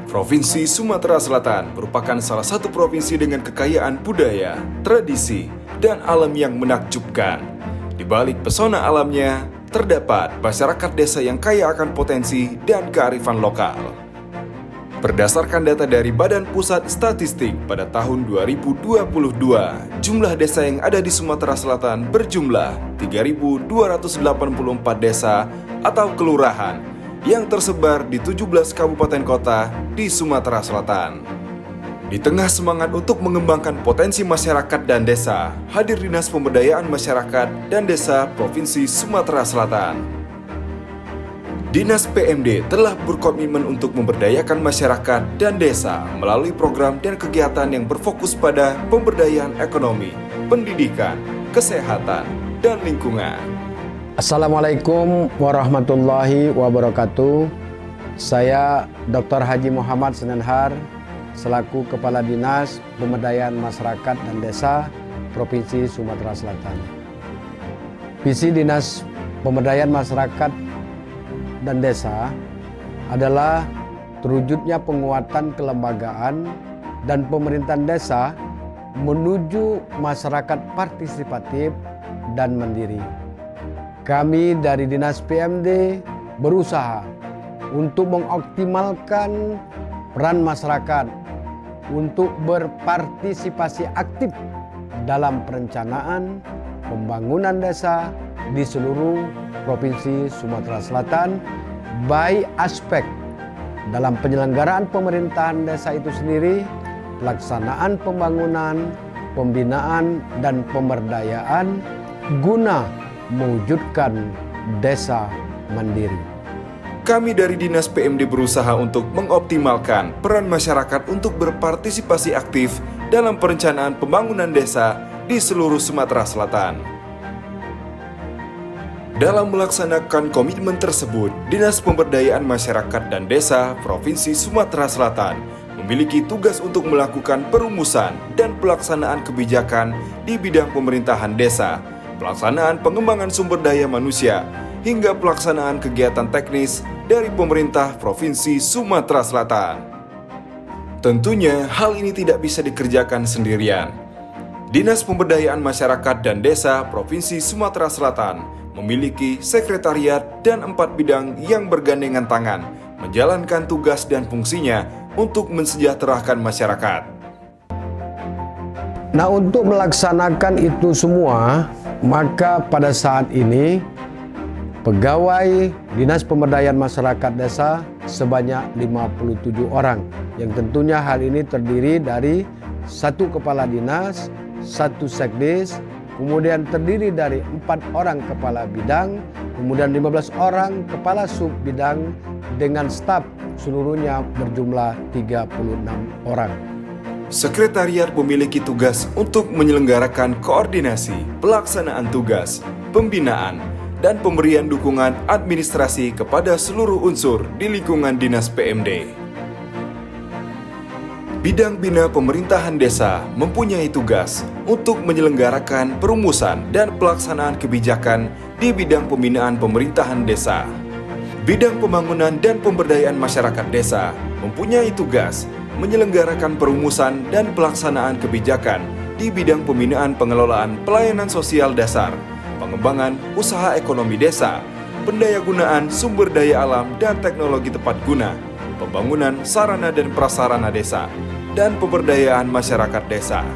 Provinsi Sumatera Selatan merupakan salah satu provinsi dengan kekayaan budaya, tradisi, dan alam yang menakjubkan. Di balik pesona alamnya, terdapat masyarakat desa yang kaya akan potensi dan kearifan lokal. Berdasarkan data dari Badan Pusat Statistik pada tahun 2022, jumlah desa yang ada di Sumatera Selatan berjumlah 3.284 desa atau kelurahan yang tersebar di 17 kabupaten kota di Sumatera Selatan. Di tengah semangat untuk mengembangkan potensi masyarakat dan desa, hadir Dinas Pemberdayaan Masyarakat dan Desa Provinsi Sumatera Selatan. Dinas PMD telah berkomitmen untuk memberdayakan masyarakat dan desa melalui program dan kegiatan yang berfokus pada pemberdayaan ekonomi, pendidikan, kesehatan, dan lingkungan. Assalamualaikum warahmatullahi wabarakatuh. Saya Dr. Haji Muhammad Senenhar selaku Kepala Dinas Pemberdayaan Masyarakat dan Desa Provinsi Sumatera Selatan. Visi Dinas Pemberdayaan Masyarakat dan Desa adalah terwujudnya penguatan kelembagaan dan pemerintahan desa menuju masyarakat partisipatif dan mandiri. Kami dari Dinas PMD berusaha untuk mengoptimalkan peran masyarakat untuk berpartisipasi aktif dalam perencanaan pembangunan desa di seluruh Provinsi Sumatera Selatan, baik aspek dalam penyelenggaraan pemerintahan desa itu sendiri, pelaksanaan pembangunan, pembinaan, dan pemberdayaan guna mewujudkan desa mandiri. Kami dari Dinas PMD berusaha untuk mengoptimalkan peran masyarakat untuk berpartisipasi aktif dalam perencanaan pembangunan desa di seluruh Sumatera Selatan. Dalam melaksanakan komitmen tersebut, Dinas Pemberdayaan Masyarakat dan Desa Provinsi Sumatera Selatan memiliki tugas untuk melakukan perumusan dan pelaksanaan kebijakan di bidang pemerintahan desa, pelaksanaan pengembangan sumber daya manusia, hingga pelaksanaan kegiatan teknis dari pemerintah Provinsi Sumatera Selatan. Tentunya hal ini tidak bisa dikerjakan sendirian. Dinas Pemberdayaan Masyarakat dan Desa Provinsi Sumatera Selatan memiliki sekretariat dan 4 bidang yang bergandengan tangan menjalankan tugas dan fungsinya untuk mensejahterakan masyarakat. Nah, untuk melaksanakan itu semua, maka pada saat ini pegawai Dinas Pemberdayaan Masyarakat Desa sebanyak 57 orang, yang tentunya hal ini terdiri dari 1 kepala dinas, 1 sekdes, kemudian terdiri dari 4 orang kepala bidang, kemudian 15 orang kepala sub bidang dengan staf seluruhnya berjumlah 36 orang. Sekretariat memiliki tugas untuk menyelenggarakan koordinasi, pelaksanaan tugas, pembinaan, dan pemberian dukungan administrasi kepada seluruh unsur di lingkungan Dinas PMD. Bidang Bina Pemerintahan Desa mempunyai tugas untuk menyelenggarakan perumusan dan pelaksanaan kebijakan di bidang pembinaan pemerintahan desa. Bidang Pembangunan dan Pemberdayaan Masyarakat Desa mempunyai tugas menyelenggarakan perumusan dan pelaksanaan kebijakan di bidang pembinaan pengelolaan pelayanan sosial dasar, pengembangan usaha ekonomi desa, pendayagunaan sumber daya alam dan teknologi tepat guna, pembangunan sarana dan prasarana desa, dan pemberdayaan masyarakat desa.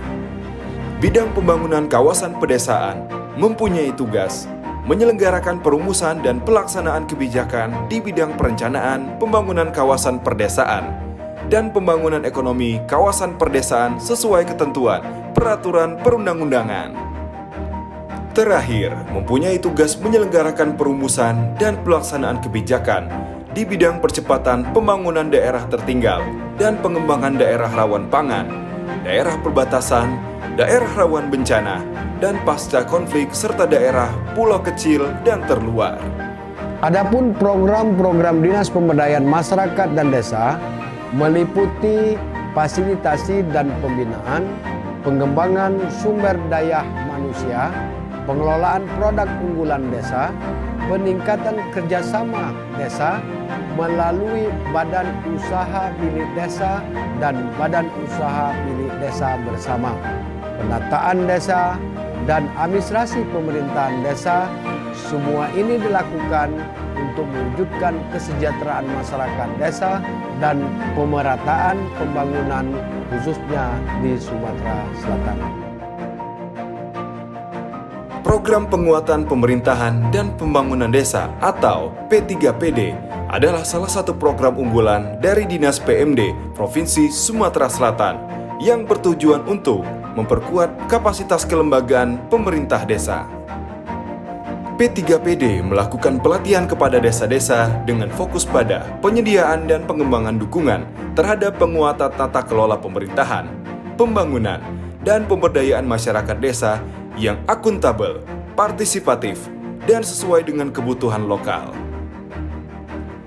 Bidang Pembangunan Kawasan Pedesaan mempunyai tugas menyelenggarakan perumusan dan pelaksanaan kebijakan di bidang perencanaan pembangunan kawasan perdesaan dan pembangunan ekonomi kawasan perdesaan sesuai ketentuan peraturan perundang-undangan. Terakhir, mempunyai tugas menyelenggarakan perumusan dan pelaksanaan kebijakan di bidang percepatan pembangunan daerah tertinggal dan pengembangan daerah rawan pangan, daerah perbatasan, daerah rawan bencana, dan pasca konflik serta daerah pulau kecil dan terluar. Adapun program-program Dinas Pemberdayaan Masyarakat dan Desa meliputi fasilitasi dan pembinaan, pengembangan sumber daya manusia, pengelolaan produk unggulan desa, peningkatan kerjasama desa melalui badan usaha milik desa dan badan usaha milik desa bersama, penataan desa, dan administrasi pemerintahan desa. Semua ini dilakukan untuk mewujudkan kesejahteraan masyarakat desa dan pemerataan pembangunan khususnya di Sumatera Selatan. Program Penguatan Pemerintahan dan Pembangunan Desa atau P3PD adalah salah satu program unggulan dari Dinas PMD Provinsi Sumatera Selatan yang bertujuan untuk memperkuat kapasitas kelembagaan pemerintah desa. P3PD melakukan pelatihan kepada desa-desa dengan fokus pada penyediaan dan pengembangan dukungan terhadap penguatan tata kelola pemerintahan, pembangunan, dan pemberdayaan masyarakat desa yang akuntabel, partisipatif, dan sesuai dengan kebutuhan lokal.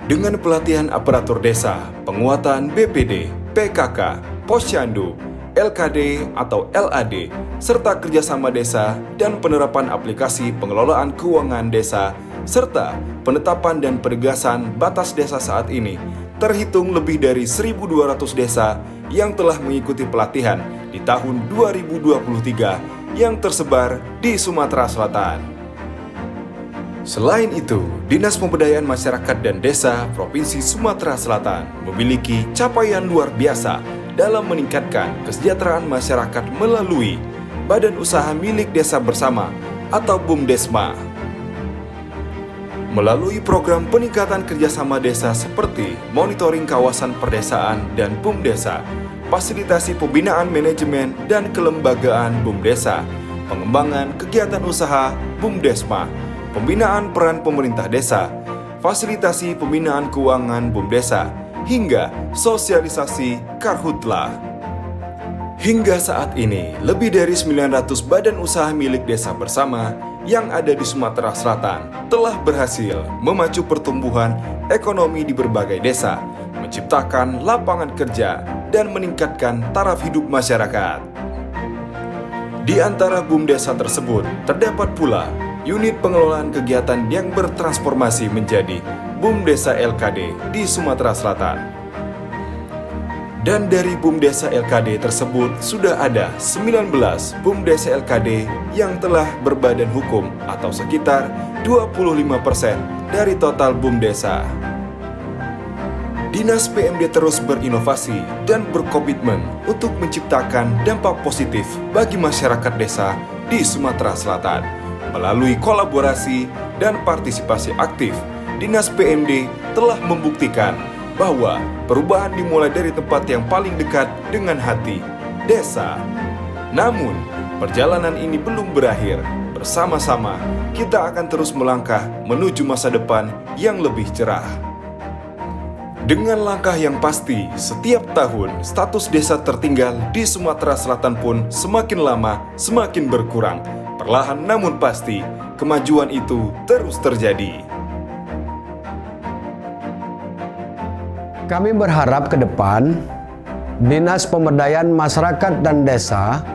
Dengan pelatihan aparatur desa, penguatan BPD, PKK, Posyandu, LKD atau LAD, serta kerjasama desa dan penerapan aplikasi pengelolaan keuangan desa, serta penetapan dan penegasan batas desa saat ini, terhitung lebih dari 1.200 desa yang telah mengikuti pelatihan di tahun 2023 yang tersebar di Sumatera Selatan. Selain itu, Dinas Pemberdayaan Masyarakat dan Desa Provinsi Sumatera Selatan memiliki capaian luar biasa dalam meningkatkan kesejahteraan masyarakat melalui Badan Usaha Milik Desa Bersama atau BUMDesma. Melalui program peningkatan kerjasama desa seperti monitoring kawasan perdesaan dan BUMDesa, fasilitasi pembinaan manajemen dan kelembagaan BUMDesa, pengembangan kegiatan usaha BUMDesma, pembinaan peran pemerintah desa, fasilitasi pembinaan keuangan BUMDesa, hingga sosialisasi Karhutlah. Hingga saat ini, lebih dari 900 badan usaha milik desa bersama yang ada di Sumatera Selatan telah berhasil memacu pertumbuhan ekonomi di berbagai desa, menciptakan lapangan kerja, dan meningkatkan taraf hidup masyarakat. Di antara BUMDesa tersebut, terdapat pula unit pengelolaan kegiatan yang bertransformasi menjadi BUMDesa LKD di Sumatera Selatan. Dan dari BUMDesa LKD tersebut sudah ada 19 BUMDesa LKD yang telah berbadan hukum atau sekitar 25% dari total BUMDesa. Dinas PMD terus berinovasi dan berkomitmen untuk menciptakan dampak positif bagi masyarakat desa di Sumatera Selatan. Melalui kolaborasi dan partisipasi aktif, Dinas PMD telah membuktikan bahwa perubahan dimulai dari tempat yang paling dekat dengan hati, desa. Namun, perjalanan ini belum berakhir. Bersama-sama, kita akan terus melangkah menuju masa depan yang lebih cerah. Dengan langkah yang pasti, setiap tahun status desa tertinggal di Sumatera Selatan pun semakin lama semakin berkurang. Perlahan namun pasti, kemajuan itu terus terjadi. Kami berharap ke depan, Dinas Pemberdayaan Masyarakat dan Desa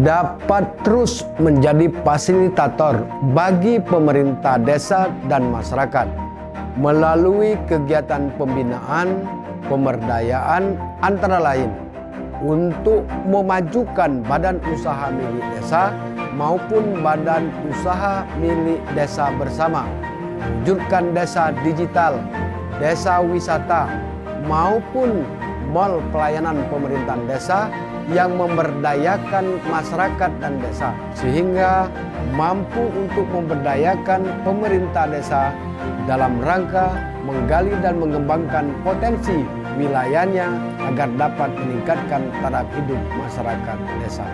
dapat terus menjadi fasilitator bagi pemerintah desa dan masyarakat melalui kegiatan pembinaan, pemberdayaan antara lain untuk memajukan badan usaha milik desa maupun badan usaha milik desa bersama, mewujudkan desa digital, desa wisata, maupun mal pelayanan pemerintahan desa yang memberdayakan masyarakat dan desa sehingga mampu untuk memberdayakan pemerintah desa dalam rangka menggali dan mengembangkan potensi wilayahnya agar dapat meningkatkan taraf hidup masyarakat desa.